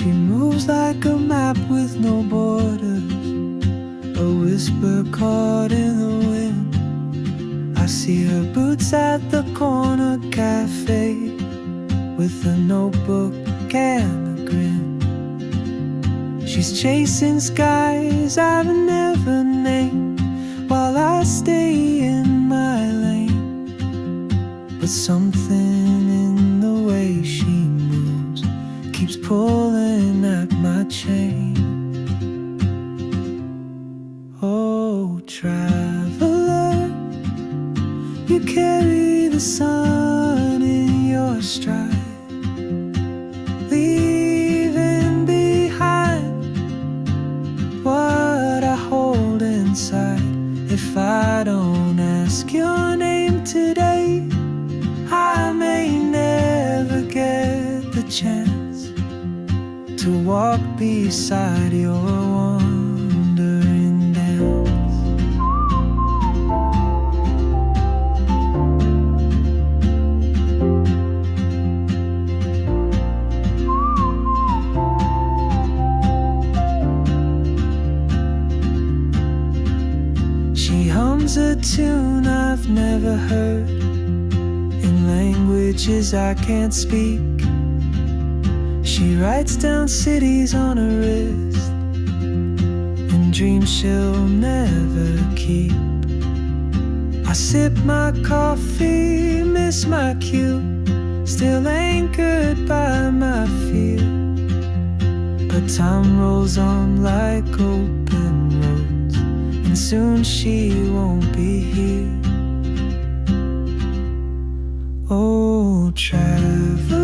She moves like a map with no borders, a whisper caught in the wind. I see her boots at the corner cafe, with a notebook and a grin. She's chasing skies I've never named, while I stay in my lane. But something in the way she moves keeps pulling at my chain. Oh, traveler, you carry the sun in your stride, leaving behind what I hold inside. If I don't ask your name today, I may never get the chance to walk beside your wandering dance. She hums a tune I've never heard, in languages I can't speak. She writes down cities on her wrist, and dreams she'll never keep. I sip my coffee, miss my cue, still anchored by my fear. But time rolls on like open roads, and soon she won't be here. Oh, traveler,